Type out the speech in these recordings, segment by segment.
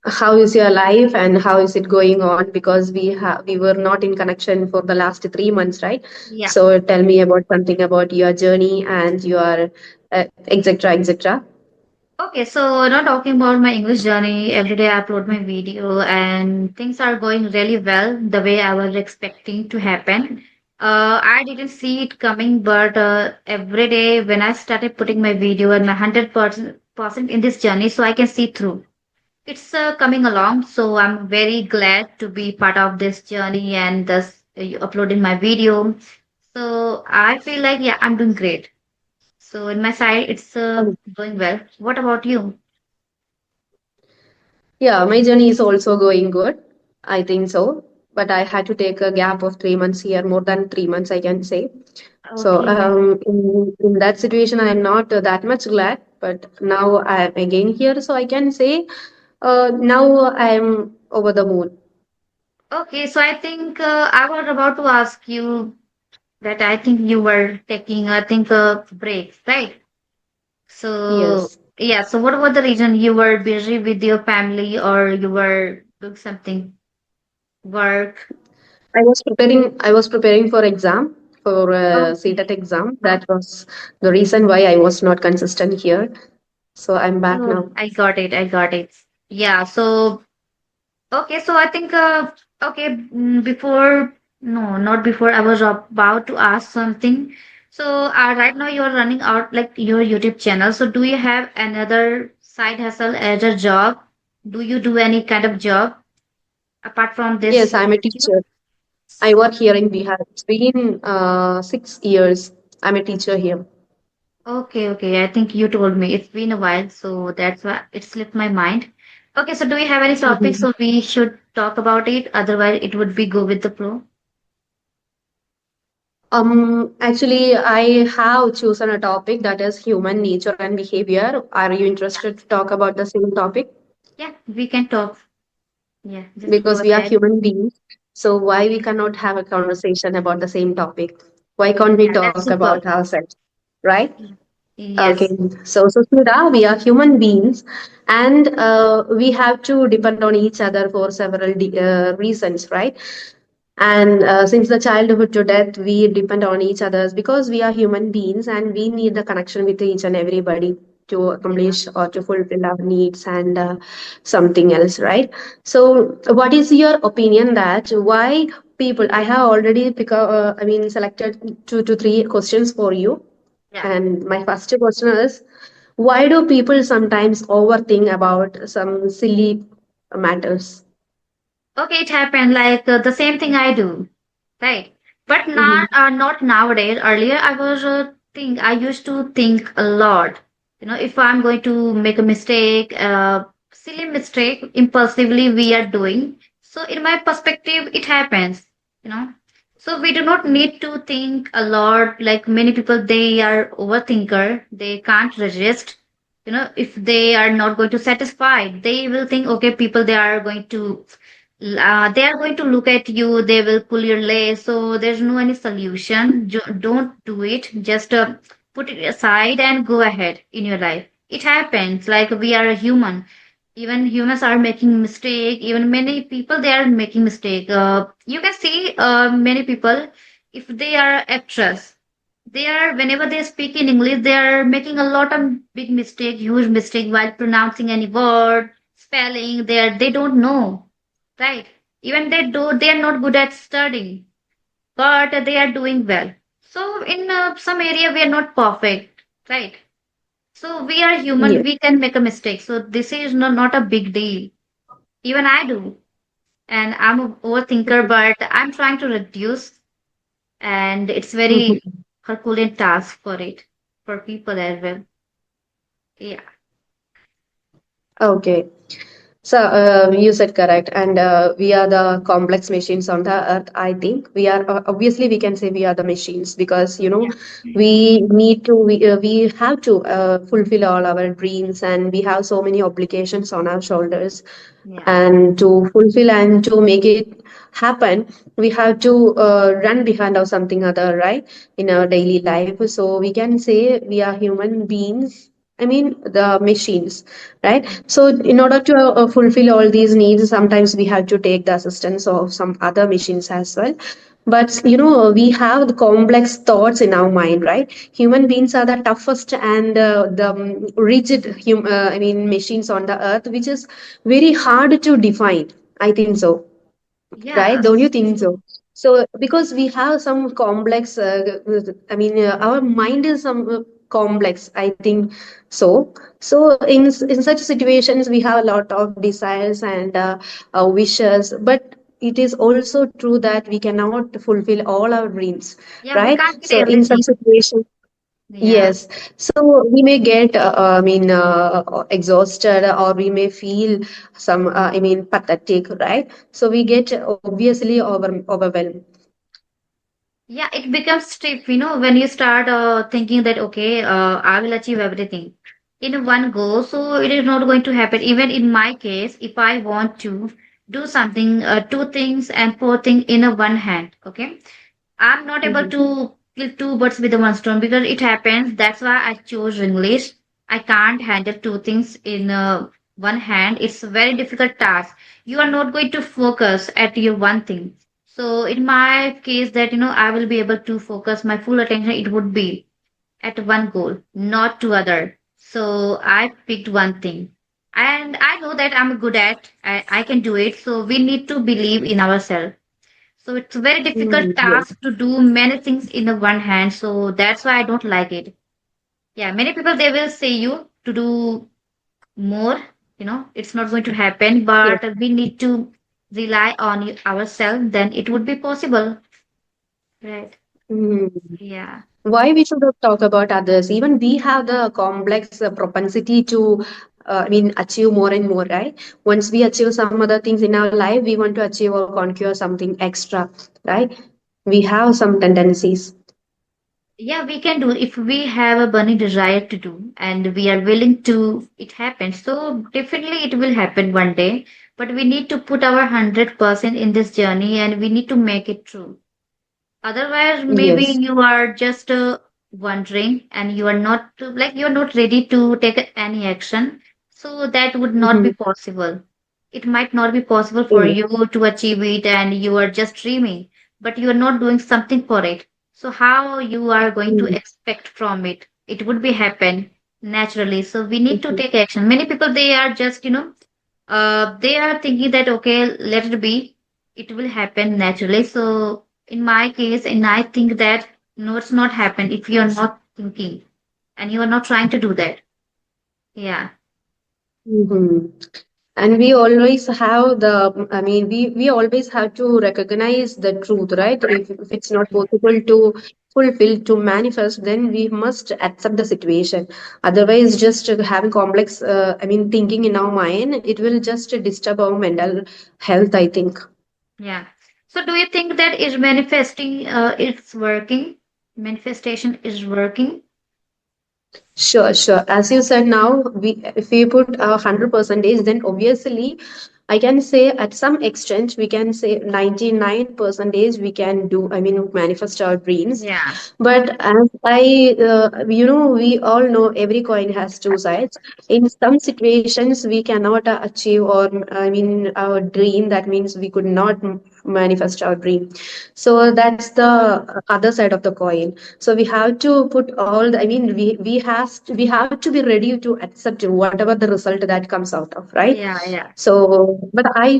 how is your life and how is it going on? Because we were not in connection for the last 3 months, right? Yeah. So tell me about something about your journey and your etc. etc. Okay, so now talking about my English journey, every day I upload my video and things are going really well the way I was expecting to happen. I didn't see it coming, but every day when I started putting my video and my 100% in this journey, so I can see through. It's coming along, so I'm very glad to be part of this journey and thus uploading my video. So I feel like, yeah, I'm doing great. So in my side, it's going well. What about you? Yeah, my journey is also going good. I think so. But I had to take a gap of 3 months here, more than 3 months, I can say. So Okay. in that situation, I am not that much glad. But now I am again here, so I can say now I am over the moon. Okay, so I think I was about to ask you that I think you were taking, I think, a break, right? So, Yes. yeah, so what was the reason you were busy with your family or you were doing something, work? I was preparing for exam, for a Okay. CTET exam. That was the reason why I was not consistent here. So I'm back Oh, now. I got it. I got it. Yeah, so okay, so I think okay, before no, not before. I was about to ask something. So right now you're running out like your YouTube channel. So do you have another side hustle as a job? Do you do any kind of job apart from Yes, this I'm a video? teacher. I work here in Bihar. It's been 6 years. I'm a teacher here. Okay, okay. I think you told me it's been a while, so that's why it slipped my mind. Okay, so do you have any topics Mhm. so we should talk about it? Otherwise, it would be go with the flow. Actually, I have chosen a topic that is human nature and behavior. Are you interested to talk about the same topic? Yeah, we can talk. Yeah, just go Because we are ahead. human beings. So why we cannot have a conversation about the same topic? Why can't we Yeah, talk that's about super. ourselves? Right? Okay. Yes. So Sudha, we are human beings, and we have to depend on each other for several reasons, right? And since the childhood to death, we depend on each others because we are human beings and we need the connection with each and everybody to Yeah. accomplish or to fulfill our needs and something else, right? So, what is your opinion that why people? I have already selected 2 to 3 questions for you, Yeah. and my first question is, why do people sometimes overthink about some silly matters? Okay, it happened like the same thing I do, right? But Mhm. not nowadays. Earlier, I was I used to think a lot. You know, if I'm going to make a mistake, silly mistake, impulsively we are doing. So in my perspective, it happens. You know, so we do not need to think a lot. Like many people, they are overthinker. They can't resist. You know, if they are not going to satisfy, they will think, okay, people, they are going to look at you, they will pull your leg, so there's no any solution. Don't do it, just put it aside and go ahead in your life. It happens, like we are a human. Even humans are making mistake, even many people they are making mistake. You can see many people, if they are actress, they are whenever they speak in English, they are making a lot of big mistake, huge mistake while pronouncing any word, spelling. They don't know, right? Even they are not good at studying, but they are doing well. So in some area we are not perfect, right? So we are human, Yes. we can make a mistake. So this is not a big deal. Even I do, and I'm a overthinker, but I'm trying to reduce, and it's very Herculean task for it, for people as well. Yeah. Okay. So you said correct, and we are the complex machines on the earth. I think we are obviously we can say we are the machines because Yeah. we have to fulfill all our dreams, and we have so many obligations on our shoulders, Yeah. and to fulfill and to make it happen, we have to run behind or something other, right, in our daily life. So we can say we are human beings I mean, the machines, right? So, in order to fulfill all these needs, sometimes we have to take the assistance of some other machines as well. But, we have the complex thoughts in our mind, right? Human beings are the toughest and the rigid, I mean, machines on the earth, which is very hard to define. I think so, right? Yeah. Don't you think so? So because we have some complex, I mean, our mind is some complex, I think so. So in such situations, we have a lot of desires and wishes, but it is also true that we cannot fulfill all our dreams, Yeah, we right? can't get So in some everything. situations, Yeah. yes. So we may get, I mean, exhausted, or we may feel some, I mean, pathetic, right? So we get obviously overwhelmed. Yeah, it becomes stiff, when you start thinking that, okay, I will achieve everything in one go. So it is not going to happen. Even in my case, if I want to do something, two things and four things in a one hand, okay, I'm not able Mhm. to kill two birds with one stone because it happens. That's why I chose English. I can't handle two things in one hand. It's a very difficult task. You are not going to focus at your one thing. So in my case, that I will be able to focus my full attention. It would be at one goal, not to other. So I picked one thing, and I know that I'm good at. I can do it. So we need to believe in ourselves. So it's a very difficult Mm, yes. task to do many things in the one hand. So that's why I don't like it. Yeah, many people they will say you to do more. It's not going to happen, Yes. but we need to rely on ourselves. Then it would be possible, right? Mm. Yeah. Why we should not talk about others? Even we have the complex propensity to, I mean, achieve more and more, right? Once we achieve some other things in our life, we want to achieve or conquer something extra, right? We have some tendencies. Yeah, we can do if we have a burning desire to do and we are willing to it happens. So definitely it will happen one day. But we need to put our 100% in this journey and we need to make it true. Otherwise, maybe Yes. you are just wondering and you are not like you're not ready to take any action. So that would not Mm-hmm. be possible. It might not be possible for Yes. you to achieve it and you are just dreaming, but you are not doing something for it. So how you are going to Mm-hmm. expect from it? It would be happen naturally. So we need to take action. Many people they are just, they are thinking that okay, let it be. It will happen naturally. So in my case, and I think that no, it's not happen if you are not thinking and you are not trying to do that. Yeah, Mm-hmm. And we always have the, I mean, we always have to recognize the truth, right? If it's not possible to fulfill, to manifest, then we must accept the situation. Otherwise, just having complex, I mean, thinking in our mind, it will just disturb our mental health, I think. yeah. So do you think that is manifesting? It's working. Manifestation is working. Sure, sure. As you said now, if we put 100%, then obviously I can say at some extent we can say 99% we can do. I mean, manifest our dreams. Yeah, But as we all know every coin has two sides. In some situations, we cannot achieve, or I mean, our dream. That means we could not manifest our dream. So that's the other side of the coin. So we have to put all the, I mean, we have to be ready to accept whatever the result that comes out of, right? yeah, yeah, So, but I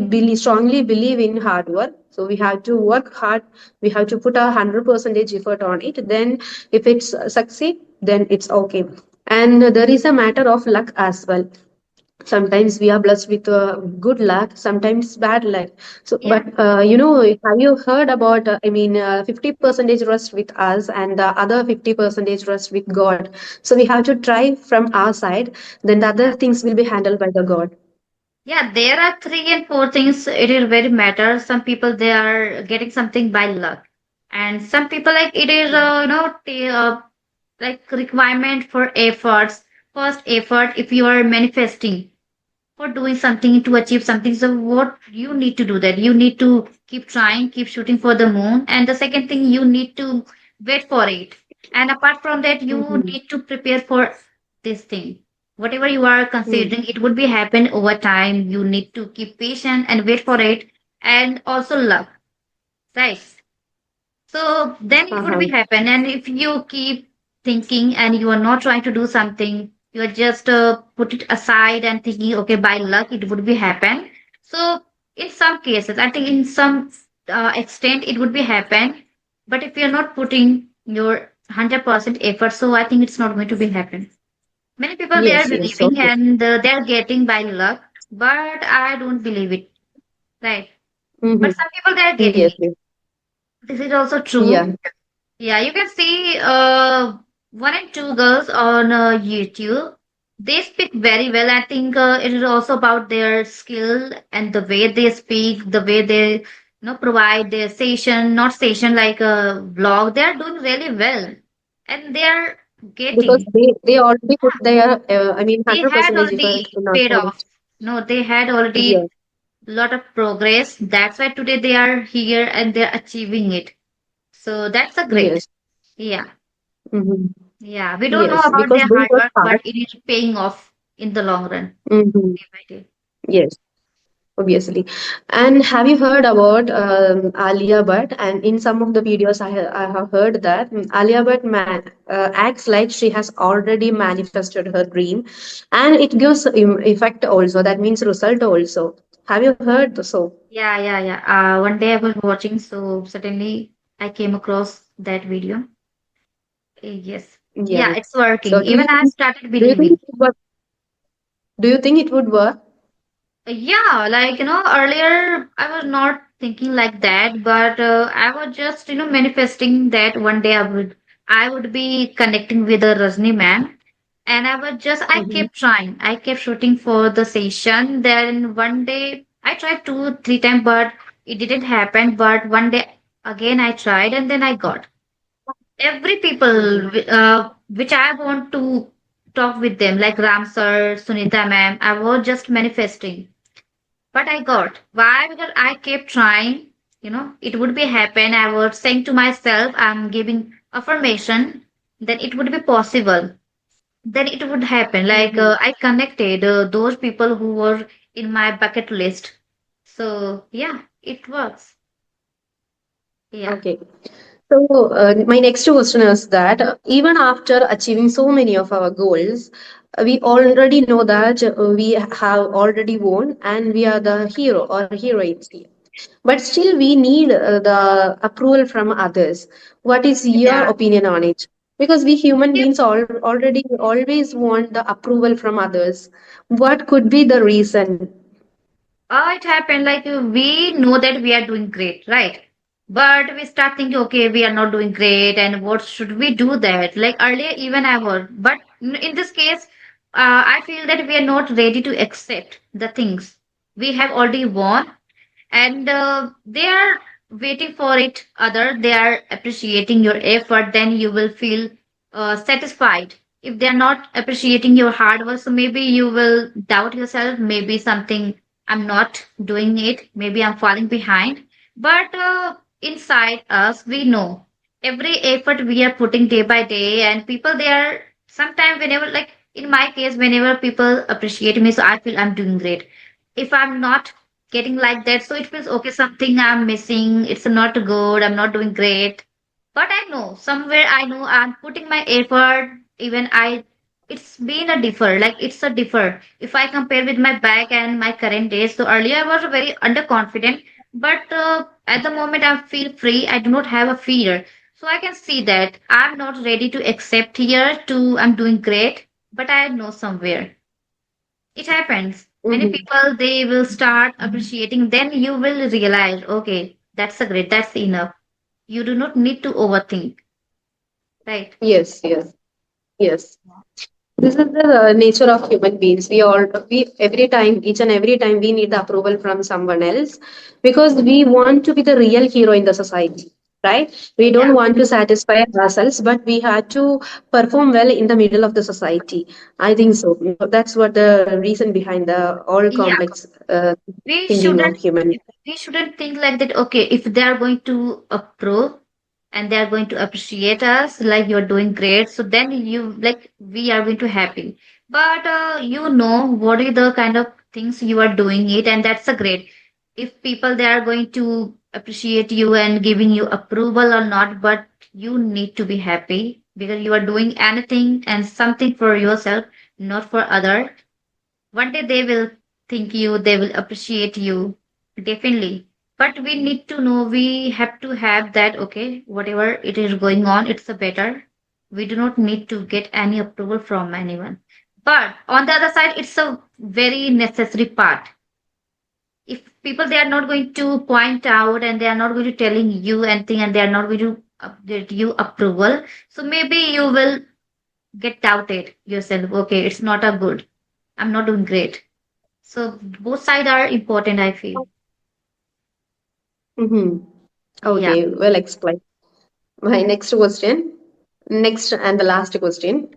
believe, strongly believe in hard work. So we have to work hard. We have to put 100% effort on it. Then, if it's succeed, then it's okay. And there is a matter of luck as well. Sometimes we are blessed with good luck, sometimes bad luck. So yeah. but have you heard about, 50% rest with us and the other 50% rest with God. So we have to try from our side, then the other Yeah. things will be handled by the God. Yeah, there are three and four things. It is very matter. Some people they are getting something by luck, and some people like it is like requirement for efforts. First effort if you are manifesting for doing something to achieve something. So what you need to do that you need to keep trying, keep shooting for the moon. And the second thing you need to wait for it. And apart from that, you Mhm. need to prepare for this thing. Whatever you are Mm. considering, it would be happen over time. You need to keep patient and wait for it, and also luck, right? So then it would Uh-huh. be happen. And if you keep thinking and you are not trying to do something, you are just put it aside and thinking, okay, by luck it would be happen. So in some cases, I think in some extent it would be happen. But if you're not putting your 100% effort, so I think it's not going to be happen. Many people they are Yes, yes. believing Okay. and they are getting by luck, but I don't believe it, right? But Mm-hmm. some people they are getting Yes, it. yes. This is also Yeah. true. Yeah, you can see one and two girls on YouTube. They speak very well. I think it is also about their skill and the way they speak, the way they provide their session, not session like a vlog. They are doing really well, and they are Because getting. they already put Yeah, their, I mean, they 100 had percentage effort already in paid for off. it. No, they had already Yes. lot of progress. That's why today they are here and they're achieving it. So that's a great. Yes. Yeah. Mm-hmm. Yeah, we don't know Yes. about Because their they hard work work, but hard. it is paying off in the long run, Mm-hmm. day by day. Yes. Obviously. And have you heard about Alia Bhatt? And in some of the videos, I have heard that Alia Bhatt acts like she has already manifested her dream, and it gives effect also. That means result also. Have you heard so? Yeah, yeah, yeah. One day I was watching, so suddenly I came across that video. Yes. Yeah. Yeah, it's working. So Even I started do you think believing. it would work? Do you think it would work? Yeah, like, earlier I was not thinking like that, but I was just, manifesting that one day I would be connecting with a Rajni man. And I Mm-hmm. kept trying. I kept shooting for the session. Then one day I tried two, three times, but it didn't happen. But one day again I tried and then I got. Every Mm-hmm. people which I want to talk with them, like Ram sir, Sunita ma'am, I was just manifesting. But I got. Why? Because I kept trying. It would be happen. I was saying to myself, I'm giving affirmation that it would be possible, then it would happen. Like Mm-hmm. I connected those people who were in my bucket list. So yeah, it works. Yeah. Okay. So, my next question is that even after achieving so many of our goals, we already know that we have already won and we are the hero or heroines here. But still, we need the approval from others. What is your Yeah. opinion on it? Because we human Yep. beings already always want the approval from others. What could be the reason? It happened like we know that we are doing great, right? But we start thinking, okay, we are not doing great, and what should we do that? Like earlier, even I was, but in this case, I feel that we are not ready to accept the things we have already won, and they are waiting for it other, they are appreciating your effort, then you will feel satisfied. If they are not appreciating your hard work, so maybe you will doubt yourself, maybe something, I'm not doing it, maybe I'm falling behind. But inside us we know every effort we are putting day by day, and people they are sometimes, whenever, like in my case, whenever people appreciate me, so I feel I'm doing great. If I'm not getting like that, so it feels okay, something I'm missing, it's not good, I'm not doing great. But I know somewhere, I know I'm putting my effort. Even it's been a differ, like it's a differ if I compare with my back and my current days. So earlier I was very underconfident, but at the moment I feel free, I do not have a fear. So I can see that I'm not ready to accept here to I'm doing great, but I know somewhere it happens. Many Mhm. people they will start appreciating, then you will realize, okay, that's a great, that's enough. You do not need to overthink, right? Yes, yes, yes. This is the nature of human beings. We every time, each and every time, we need the approval from someone else because we want to be the real hero in the society, right? We don't Yeah. want to satisfy ourselves, but we have to perform well in the middle of the society. I think so. That's what the reason behind the all Yeah. complex We thinking shouldn't of human. we shouldn't think like that, okay, if they are going to approve, and they are going to appreciate us like you're doing great. So then you like we are going to happy. But you know what is the kind of things you are doing it, and that's a great. If people they are going to appreciate you and giving you approval or not, but you need to be happy because you are doing anything and something for yourself, not for other. One day they will think you, they will appreciate you, definitely. But we need to know, we have to have that, okay, whatever it is going on, it's a better. We do not need to get any approval from anyone. But on the other side, it's a very necessary part. If people they are not going to point out and they are not going to telling you anything and they are not going to get you approval, so maybe you will get doubted yourself. Okay, it's not a good. I'm not doing great. So both sides are important, I feel. Mm-hmm. Yeah. Okay, well explained. My next question, next and the last question.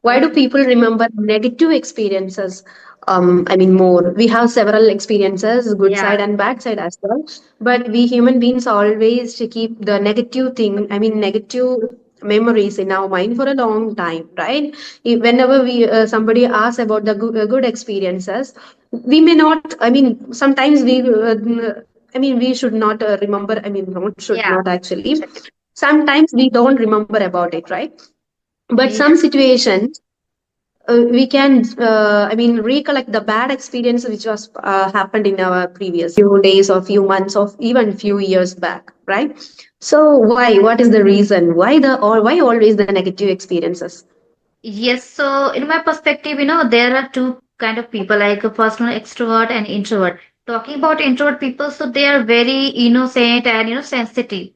Why do Okay. people remember negative experiences? I mean, more. We have several experiences, good Yeah. side and bad side as well. But we human beings always to keep the negative thing, I mean, negative memories in our mind for a long time, right? Whenever we somebody asks about the good experiences, we may not. I mean, sometimes we. I mean, we should not remember. I mean, not should Yeah. not actually. Sometimes we don't remember about it, right? But Yeah. some situations we can I mean recollect the bad experience which was happened in our previous few days or few months or even few years back, right? So why, what is the reason why the, or why always the negative experiences? Yes. So in my perspective, there are two kind of people, like a personal extrovert and introvert. Talking about introvert people, so they are very innocent and sensitive.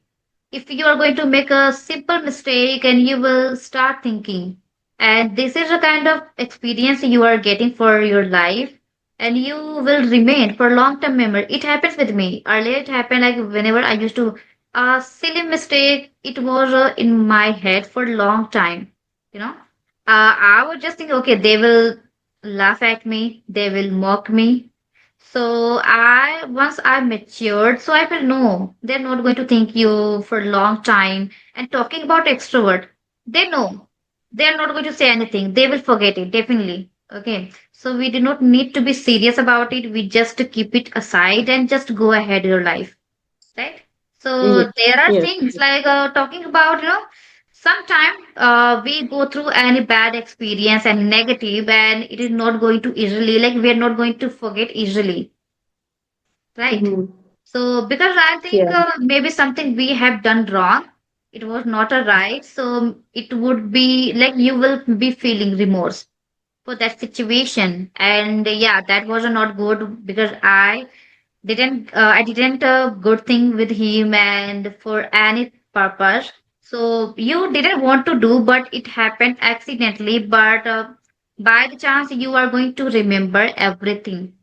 If you are going to make a simple mistake and you will start thinking, and this is a kind of experience you are getting for your life, and you will remain for long term memory. It happens with me earlier. It happened like whenever I used to a silly mistake, it was in my head for a long time. you know I was just thinking, okay, they will laugh at me, they will mock me. So I once I matured, so I will know they're not going to think you for a long time. And talking about extrovert, they know they're not going to say anything. They will forget it definitely. Okay, so we do not need to be serious about it. We just keep it aside and just go ahead your life, right? Yes, So there are yes. things like talking about, sometimes we go through any bad experience and negative, and it is not going to easily, like we are not going to forget easily, right? Mm-hmm. So because I think Yeah. maybe something we have done wrong, it was not a right, so it would be like you will be feeling remorse for that situation. And yeah, that was not good because I didn't good thing with him and for any purpose. So you didn't want to do, but it happened accidentally. But by the chance, you are going to remember everything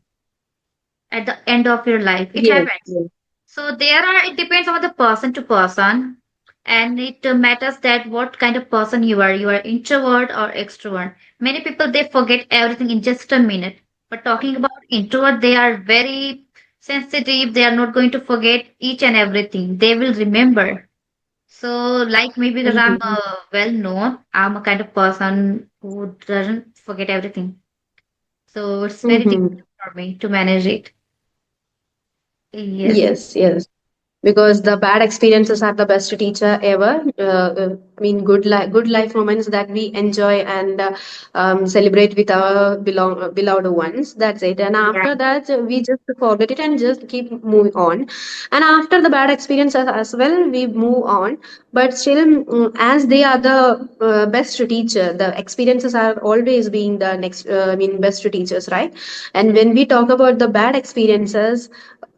at the end of your life. It Yes, happens. yes. So it depends on the person to person, and it matters that what kind of person you are. You are introvert or extrovert. Many people they forget everything in just a minute. But talking about introvert, they are very sensitive. They are not going to forget each and everything. They will remember. So like me, because I'm Mm-hmm. well known, I'm a kind of person who doesn't forget everything. So it's very Mm-hmm. difficult for me to manage it. Yes. Yes, yes. Because the bad experiences are the best teacher ever. I mean, good life moments that we enjoy and celebrate with our beloved ones. That's it. And Yeah. after that, we just forget it and just keep moving on. And after the bad experiences as well, we move on. But still, as they are the best teacher, the experiences are always being the next. I mean, best teachers, right? And when we talk about the bad experiences,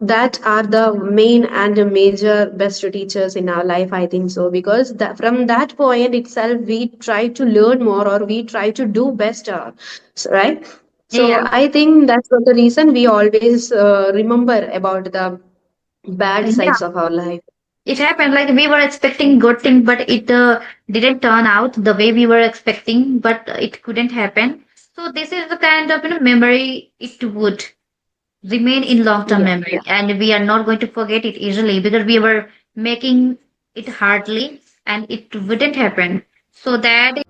that are the main and major best teachers in our life, I think so, because from that point itself we try to learn more or we try to do better, right? So Yeah. I think that's the reason we always remember about the bad Yeah. sides of our life. It happened like we were expecting good thing, but it didn't turn out the way we were expecting, but it couldn't happen. So this is the kind of memory it would remain in long-term Yeah. memory, and we are not going to forget it easily because we were making it hardly. and it wouldn't happen. So that